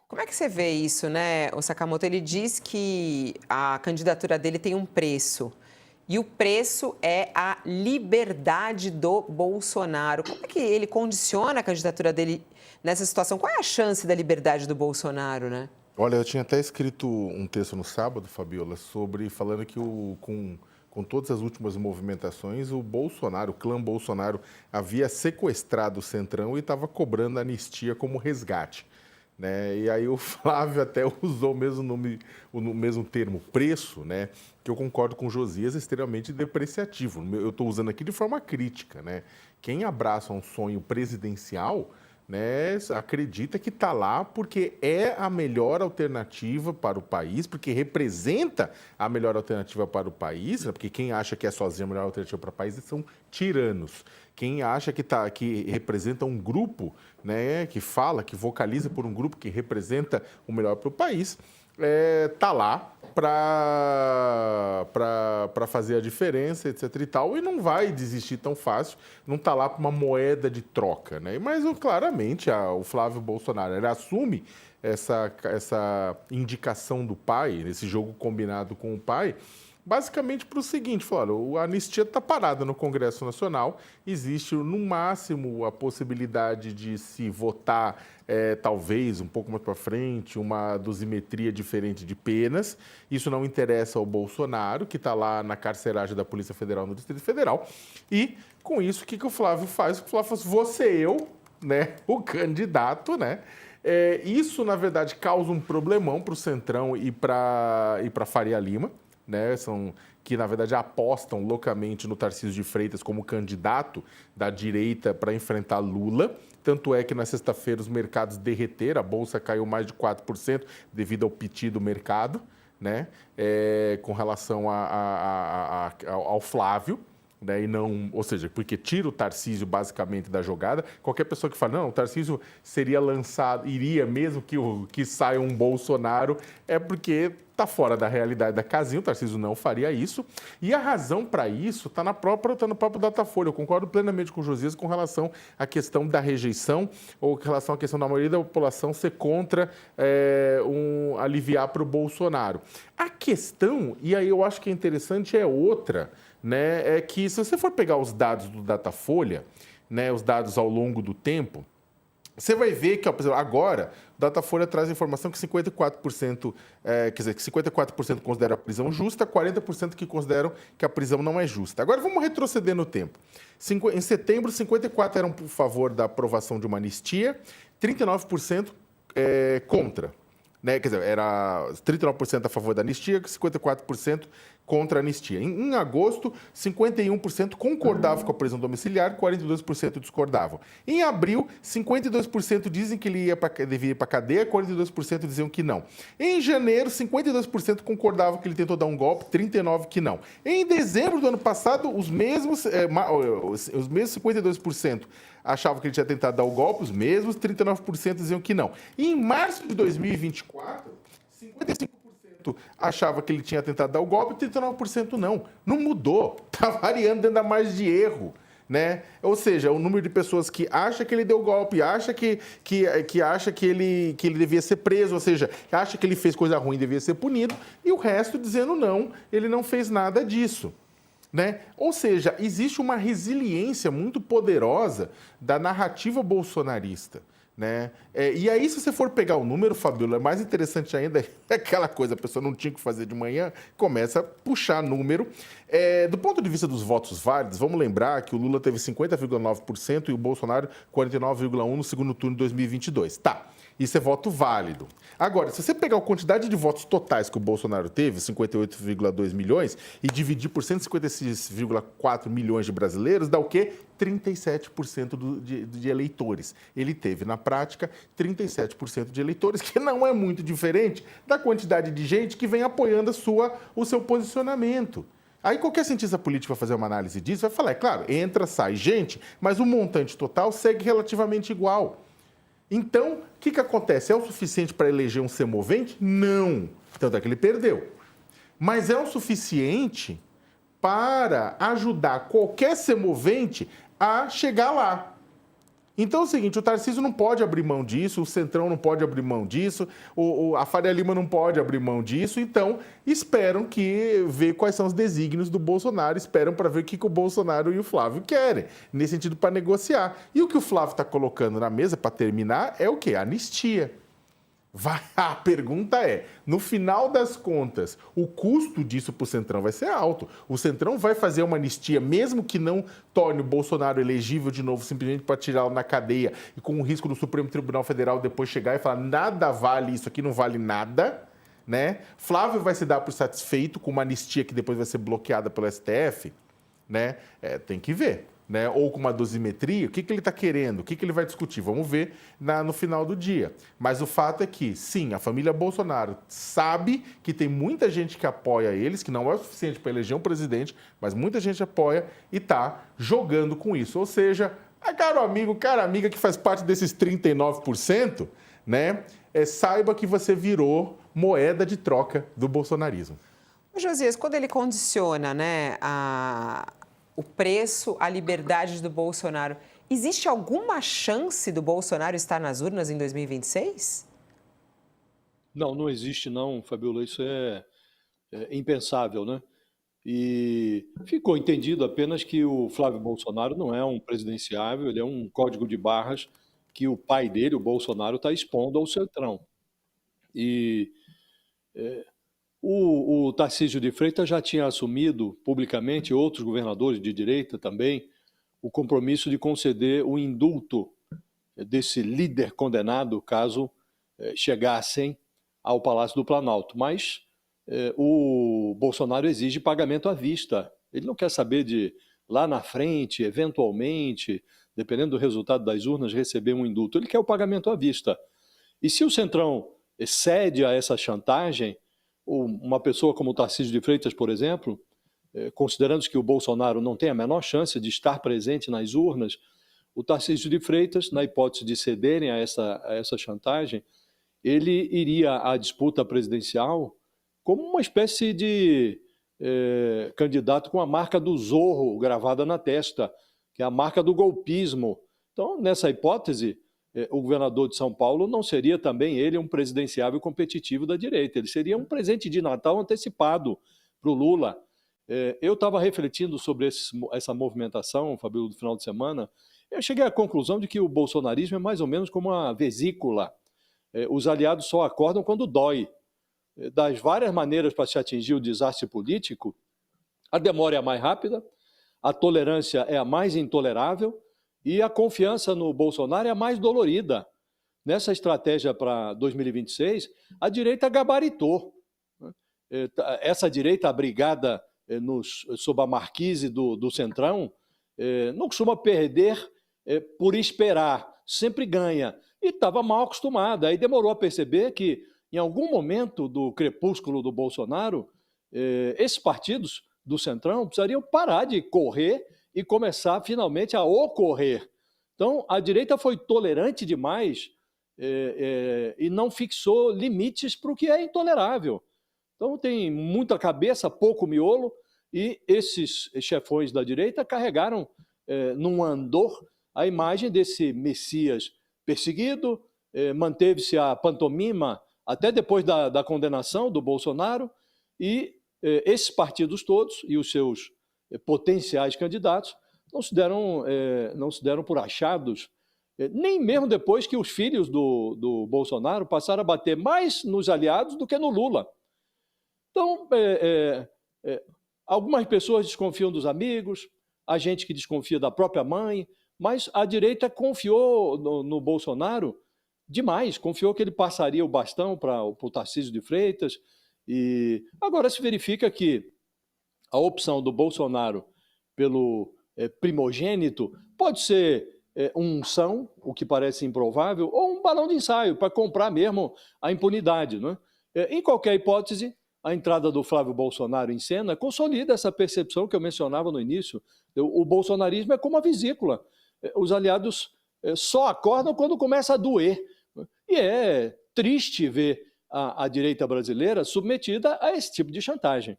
Como é que você vê isso, né? O Sakamoto, ele diz que a candidatura dele tem um preço. E o preço é a liberdade do Bolsonaro. Como é que ele condiciona a candidatura dele nessa situação? Qual é a chance da liberdade do Bolsonaro, né? Olha, eu tinha até escrito um texto no sábado, Fabiola, sobre falando que com todas as últimas movimentações, o Bolsonaro, o clã Bolsonaro, havia sequestrado o Centrão e estava cobrando anistia como resgate. Né? E aí o Flávio até usou o mesmo nome, o mesmo termo, preço, né? Que eu concordo com o Josias, é extremamente depreciativo. Eu estou usando aqui de forma crítica, né? Quem abraça um sonho presidencial, né, acredita que está lá porque é a melhor alternativa para o país, porque representa a melhor alternativa para o país, né, porque quem acha que é sozinho a melhor alternativa para o país são tiranos. Quem acha que representa um grupo, né, que fala, que vocaliza por um grupo que representa o melhor para o país, tá lá para fazer a diferença, etc e tal, e não vai desistir tão fácil, não está lá para uma moeda de troca, né? Mas claramente o Flávio Bolsonaro, ele assume essa indicação do pai, esse jogo combinado com o pai, basicamente para o seguinte, falou, a anistia está parada no Congresso Nacional, existe no máximo a possibilidade de se votar, talvez um pouco mais para frente, uma dosimetria diferente de penas, isso não interessa ao Bolsonaro, que está lá na carceragem da Polícia Federal no Distrito Federal, e com isso o que o Flávio faz? O Flávio faz, vou ser eu, né, o candidato, né? Isso, na verdade, causa um problemão para o Centrão e para Faria Lima, né, que, na verdade, apostam loucamente no Tarcísio de Freitas como candidato da direita para enfrentar Lula. Tanto é que, na sexta-feira, os mercados derreteram, a Bolsa caiu mais de 4% devido ao piti do mercado, né, com relação ao Flávio. Né, e não, ou seja, porque tira o Tarcísio basicamente da jogada. Qualquer pessoa que fala, não, o Tarcísio seria lançado, iria mesmo que saia um Bolsonaro, é porque está fora da realidade da casinha, o Tarcísio não faria isso. E a razão para isso está no próprio Datafolha. Eu concordo plenamente com o Josias com relação à questão da rejeição ou com relação à questão da maioria da população ser contra aliviar para o Bolsonaro. A questão, e aí eu acho que é interessante, é outra, né, é que se você for pegar os dados do Datafolha, né, os dados ao longo do tempo, você vai ver que, ó, por exemplo, agora, o Datafolha traz a informação que 54%, quer dizer, que 54% considera a prisão justa, 40% que consideram que a prisão não é justa. Agora vamos retroceder no tempo. Em setembro, 54% eram por favor da aprovação de uma anistia, 39% contra. Né? Quer dizer, era 39% a favor da anistia, 54% contra a anistia. Em agosto, 51% concordavam com a prisão domiciliar, 42% discordavam. Em abril, 52% dizem que ele devia ir para a cadeia, 42% diziam que não. Em janeiro, 52% concordavam que ele tentou dar um golpe, 39% que não. Em dezembro do ano passado, os mesmos 52% achavam que ele tinha tentado dar o golpe, os mesmos 39% diziam que não. E em março de 2024, 55% achava que ele tinha tentado dar o golpe, 39% não. Não mudou. Está variando dentro da margem de erro. Né? Ou seja, o número de pessoas que acha que ele deu golpe, acha que acha que ele devia ser preso, ou seja, acha que ele fez coisa ruim e devia ser punido, e o resto dizendo não, ele não fez nada disso. Né? Ou seja, existe uma resiliência muito poderosa da narrativa bolsonarista. Né? E aí, se você for pegar o número, Fabiola, é mais interessante ainda, é aquela coisa, a pessoa não tinha o que fazer de manhã, começa a puxar número. Do ponto de vista dos votos válidos, vamos lembrar que o Lula teve 50,9% e o Bolsonaro 49,1% no segundo turno de 2022. Tá. Isso é voto válido. Agora, se você pegar a quantidade de votos totais que o Bolsonaro teve, 58,2 milhões, e dividir por 156,4 milhões de brasileiros, dá o quê? 37% de eleitores. Ele teve, na prática, 37% de eleitores, que não é muito diferente da quantidade de gente que vem apoiando o seu posicionamento. Aí qualquer cientista político vai fazer uma análise disso, vai falar, é claro, entra, sai gente, mas o montante total segue relativamente igual. Então, o que acontece? É o suficiente para eleger um semovente? Não. Tanto é que ele perdeu. Mas é o suficiente para ajudar qualquer semovente a chegar lá. Então é o seguinte, o Tarcísio não pode abrir mão disso, o Centrão não pode abrir mão disso, a Faria Lima não pode abrir mão disso, então esperam ver quais são os desígnios do Bolsonaro, esperam para ver o que o Bolsonaro e o Flávio querem, nesse sentido para negociar. E o que o Flávio está colocando na mesa para terminar é o quê? Anistia. A pergunta é, no final das contas, o custo disso para o Centrão vai ser alto. O Centrão vai fazer uma anistia, mesmo que não torne o Bolsonaro elegível de novo, simplesmente para tirá-lo na cadeia e com o risco do Supremo Tribunal Federal depois chegar e falar nada vale, isso aqui não vale nada, né? Flávio vai se dar por satisfeito com uma anistia que depois vai ser bloqueada pelo STF, né? Tem que ver. Né? Ou com uma dosimetria, o que ele está querendo, o que ele vai discutir, vamos ver no final do dia. Mas o fato é que, sim, a família Bolsonaro sabe que tem muita gente que apoia eles, que não é o suficiente para eleger um presidente, mas muita gente apoia e está jogando com isso. Ou seja, caro amigo, cara amiga que faz parte desses 39%, né? Saiba que você virou moeda de troca do bolsonarismo. Josias, quando ele condiciona, né, o preço, a liberdade do Bolsonaro, existe alguma chance do Bolsonaro estar nas urnas em 2026? Não, não existe não, Fabiola, isso é impensável, né? E ficou entendido apenas que o Flávio Bolsonaro não é um presidenciável, ele é um código de barras que o pai dele, o Bolsonaro, está expondo ao Centrão. E o Tarcísio de Freitas já tinha assumido publicamente, outros governadores de direita também, o compromisso de conceder o indulto desse líder condenado, caso chegassem ao Palácio do Planalto. Mas o Bolsonaro exige pagamento à vista. Ele não quer saber de, lá na frente, eventualmente, dependendo do resultado das urnas, receber um indulto. Ele quer o pagamento à vista. E se o Centrão cede a essa chantagem, uma pessoa como o Tarcísio de Freitas, por exemplo, considerando que o Bolsonaro não tem a menor chance de estar presente nas urnas, o Tarcísio de Freitas, na hipótese de cederem a essa chantagem, ele iria à disputa presidencial como uma espécie de candidato com a marca do Zorro gravada na testa, que é a marca do golpismo. Então, nessa hipótese, o governador de São Paulo não seria também ele um presidenciável competitivo da direita, ele seria um presente de Natal antecipado para o Lula. Eu estava refletindo sobre essa movimentação, Fabio, do final de semana, eu cheguei à conclusão de que o bolsonarismo é mais ou menos como uma vesícula. Os aliados só acordam quando dói. Das várias maneiras para se atingir o desastre político, a demora é a mais rápida, a tolerância é a mais intolerável, e a confiança no Bolsonaro é a mais dolorida. Nessa estratégia para 2026, a direita gabaritou. Essa direita abrigada sob a marquise do Centrão não costuma perder por esperar, sempre ganha. E estava mal acostumada. Aí demorou a perceber que, em algum momento do crepúsculo do Bolsonaro, esses partidos do Centrão precisariam parar de correr e começar finalmente a ocorrer. Então, a direita foi tolerante demais e não fixou limites para o que é intolerável. Então, tem muita cabeça, pouco miolo, e esses chefões da direita carregaram num andor a imagem desse Messias perseguido, manteve-se a pantomima até depois da condenação do Bolsonaro, e esses partidos todos e os seus potenciais candidatos não se deram por achados, nem mesmo depois que os filhos do Bolsonaro passaram a bater mais nos aliados do que no Lula. Então, algumas pessoas desconfiam dos amigos, há gente que desconfia da própria mãe, mas a direita confiou no Bolsonaro demais, confiou que ele passaria o bastão para o Tarcísio de Freitas, e agora se verifica que a opção do Bolsonaro pelo primogênito pode ser uma unção, o que parece improvável, ou um balão de ensaio para comprar mesmo a impunidade, né? Em qualquer hipótese, a entrada do Flávio Bolsonaro em cena consolida essa percepção que eu mencionava no início. O bolsonarismo é como a vesícula. Os aliados só acordam quando começa a doer. E é triste ver a direita brasileira submetida a esse tipo de chantagem.